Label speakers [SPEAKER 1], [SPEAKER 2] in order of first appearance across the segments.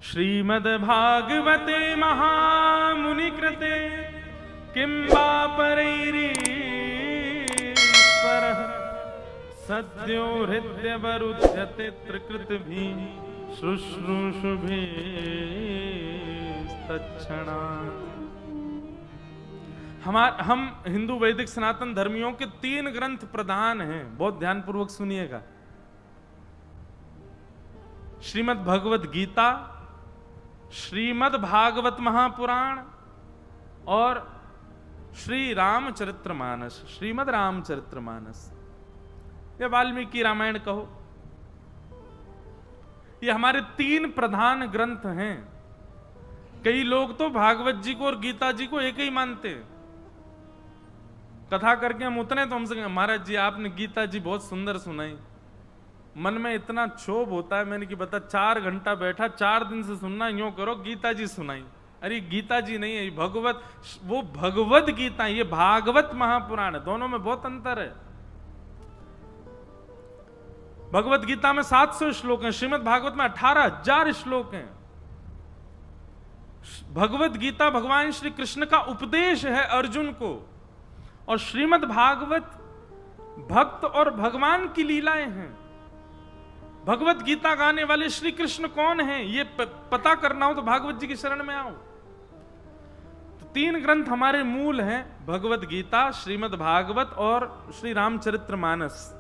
[SPEAKER 1] श्रीमद्भागवते महामुनि कृते किं वा परैरीश्वरः सद्यो हृद्यवरुध्यते त्रिकृतिभिः शुश्रूषुभिस्तत्क्षणात्। हम हिंदू वैदिक सनातन धर्मियों के 3 ग्रंथ प्रधान हैं, बहुत ध्यानपूर्वक सुनिएगा। श्रीमद् भगवत गीता, श्रीमद् भागवत महापुराण और श्री रामचरितमानस, श्रीमद् रामचरितमानस या वाल्मीकि रामायण कहो, ये हमारे 3 प्रधान ग्रंथ हैं। कई लोग तो भागवत जी को और गीता जी को एक ही मानते हैं। कथा करके हम उतने तो हमसे महाराज जी आपने गीता जी बहुत सुंदर सुनाई। मन में इतना क्षोभ होता है, मैंने कि बता 4 घंटा बैठा, 4 दिन से सुनना, यूं करो गीता जी सुनाई। अरे गीता जी नहीं है, भगवत, वो भगवत गीता, ये भागवत महापुराण है, दोनों में बहुत अंतर है। भगवत गीता में 700 श्लोक हैं, श्रीमद् भागवत में 18,000 श्लोक हैं। भगवत गीता भगवान श्री कृष्ण का उपदेश है अर्जुन को, और श्रीमद् भागवत भक्त और भगवान की लीलाएं हैं। भगवत गीता गाने वाले श्री कृष्ण कौन हैं, ये पता करना हो तो भागवत जी की शरण में आओ। तो 3 ग्रंथ हमारे मूल हैं, भगवत गीता, श्रीमद् भागवत और श्री रामचरितमानस।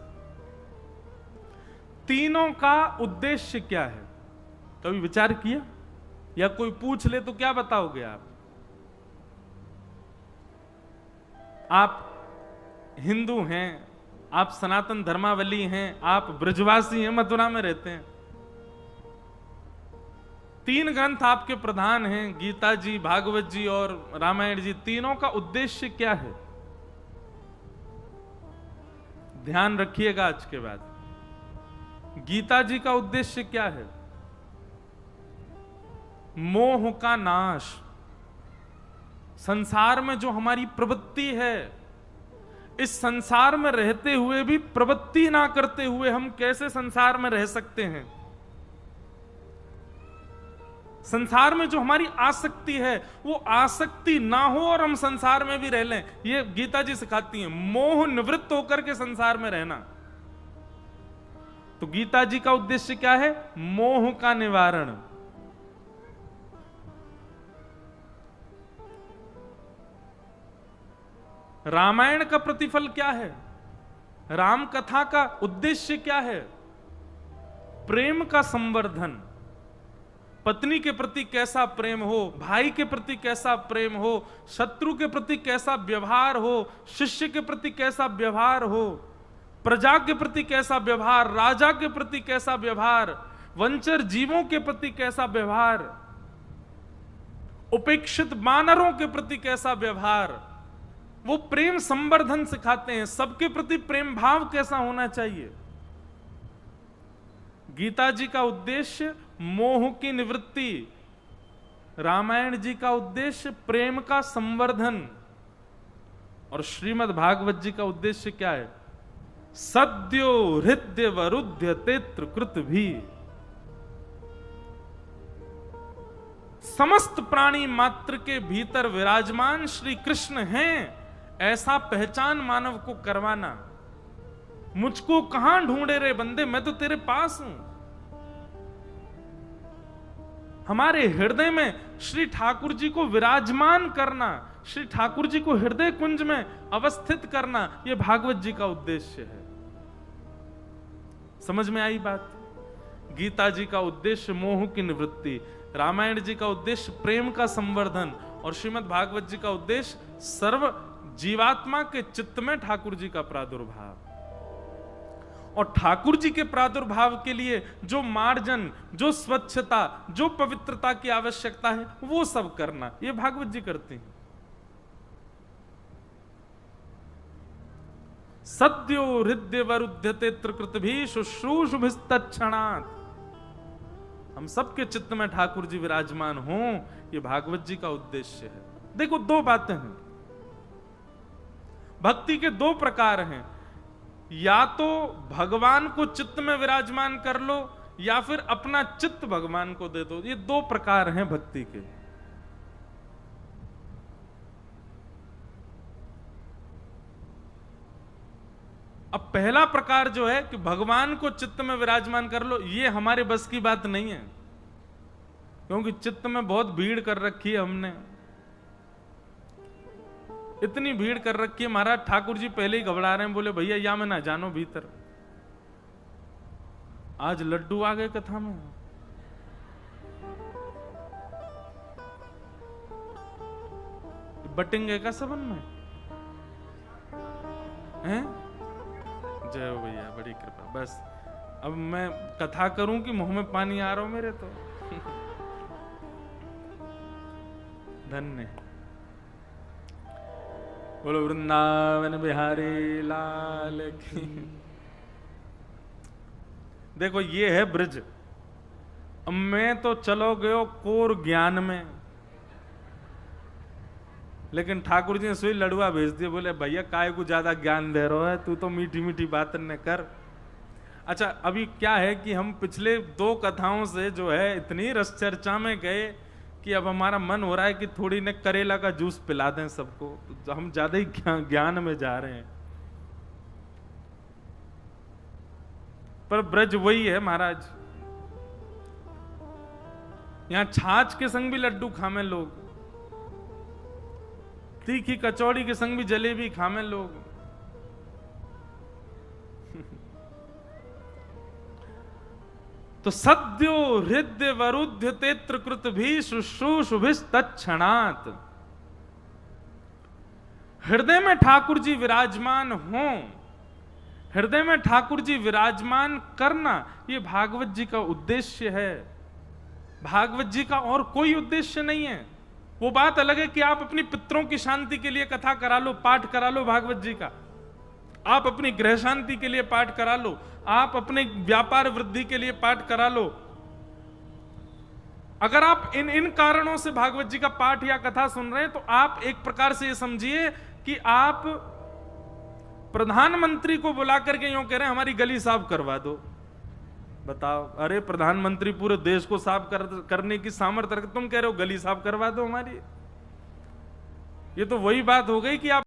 [SPEAKER 1] तीनों का उद्देश्य क्या है, कभी विचार किया? या कोई पूछ ले तो क्या बताओगे आप? आप हिंदू हैं, आप सनातन धर्मावली हैं, आप ब्रजवासी हैं, मथुरा में रहते हैं। 3 ग्रंथ आपके प्रधान हैं, गीता जी, भागवत जी और रामायण जी। तीनों का उद्देश्य क्या है, ध्यान रखिएगा आज के बाद। गीता जी का उद्देश्य क्या है? मोह का नाश। संसार में जो हमारी प्रवृत्ति है, इस संसार में रहते हुए भी प्रवृत्ति ना करते हुए हम कैसे संसार में रह सकते हैं? संसार में जो हमारी आसक्ति है, वो आसक्ति ना हो और हम संसार में भी रह लें, ये गीता जी सिखाती हैं। मोह निवृत्त होकर के संसार में रहना। तो गीता जी का उद्देश्य क्या है? मोह का निवारण। रामायण का प्रतिफल क्या है? राम कथा का उद्देश्य क्या है? प्रेम का संवर्धन। पत्नी के प्रति कैसा प्रेम हो, भाई के प्रति कैसा प्रेम हो, शत्रु के प्रति कैसा व्यवहार हो, शिष्य के प्रति कैसा व्यवहार हो, प्रजा के प्रति कैसा व्यवहार, राजा के प्रति कैसा व्यवहार, वंचर जीवों के प्रति कैसा व्यवहार, उपेक्षित वानरों के प्रति कैसा व्यवहार, वो प्रेम संवर्धन सिखाते हैं। सबके प्रति प्रेम भाव कैसा होना चाहिए। गीता जी का उद्देश्य मोह की निवृत्ति, रामायण जी का उद्देश्य प्रेम का संवर्धन, और श्रीमद् भागवत जी का उद्देश्य क्या है? सद्यो हृदय वरुध्यते त्रिकृतिभिः। समस्त प्राणी मात्र के भीतर विराजमान श्री कृष्ण हैं, ऐसा पहचान मानव को करवाना। मुझको कहां ढूंढे रे बंदे, मैं तो तेरे पास हूं। हमारे हृदय में श्री ठाकुर जी को विराजमान करना, श्री ठाकुर जी को हृदय कुंज में अवस्थित करना, यह भागवत जी का उद्देश्य है। समझ में आई बात? गीता जी का उद्देश्य मोह की निवृत्ति, रामायण जी का उद्देश्य प्रेम का संवर्धन, और श्रीमद् भागवत जी का उद्देश्य सर्व जीवात्मा के चित्त में ठाकुर जी का प्रादुर्भाव। और ठाकुर जी के प्रादुर्भाव के लिए जो मार्जन, जो स्वच्छता, जो पवित्रता की आवश्यकता है, वो सब करना, ये भागवत जी करते हैं। सद्यो हृदय वरुध्यते त्रिकृतिभिः शुश्रूषुभिस्तत्क्षणात्। हम सबके चित्त में ठाकुर जी विराजमान हों, ये भागवत जी का उद्देश्य है। देखो 2 बातें हैं। भक्ति के 2 प्रकार हैं, या तो भगवान को चित्त में विराजमान कर लो, या फिर अपना चित्त भगवान को दे दो। ये दो प्रकार हैं भक्ति के। अब पहला प्रकार जो है कि भगवान को चित्त में विराजमान कर लो, ये हमारे बस की बात नहीं है, क्योंकि चित्त में बहुत भीड़ कर रखी है हमने। इतनी भीड़ कर रखी है, महाराज ठाकुर जी पहले ही घबरा रहे हैं, बोले भैया या में ना जानो भीतर। आज लड्डू आ गए कथा में। बटेंगे का सबन में हैं? जय हो भैया, बड़ी कृपा। बस अब मैं कथा करूं कि मुंह में पानी आ रहा हो मेरे तो। धन्य। बोलो वृंदावन बिहारी लाल की। देखो ये है ब्रज। अब मैं तो चलो गयो कोर ज्ञान में, लेकिन ठाकुर जी ने सोई लड़ुआ भेज दिया, बोले भैया काय को ज्यादा ज्ञान दे रहा है, तू तो मीठी मीठी बात न कर। अच्छा अभी क्या है कि हम पिछले दो कथाओं से जो है इतनी रस चर्चा में गए कि अब हमारा मन हो रहा है कि थोड़ी ने करेला का जूस पिला दें सबको, तो हम ज्यादा ही ज्ञान में जा रहे हैं। पर ब्रज वही है महाराज, यहां छाछ के संग भी लड्डू खामे लोग, तीखी कचौड़ी के संग भी जलेबी खामे लोग। तो सद्यो हृदय वरुद्ध तेत्र कृत भी शुश्रूषुभिस तत्क्षणात्। हृदय में ठाकुर जी विराजमान हो, हृदय में ठाकुर जी विराजमान करना, ये भागवत जी का उद्देश्य है। भागवत जी का और कोई उद्देश्य नहीं है। वो बात अलग है कि आप अपनी पितरों की शांति के लिए कथा करा लो, पाठ करा लो भागवत जी का, आप अपनी गृह शांति के लिए पाठ करा लो, आप अपने व्यापार वृद्धि के लिए पाठ करा लो। अगर आप इन कारणों से भागवत जी का पाठ या कथा सुन रहे हैं तो आप एक प्रकार से ये समझिए कि आप प्रधानमंत्री को बुला करके यूं कह रहे हैं हमारी गली साफ करवा दो। बताओ, अरे प्रधानमंत्री पूरे देश को साफ करने की सामर्थ्य रखते, तुम कह रहे हो गली साफ करवा दो हमारी। ये तो वही बात हो गई कि आप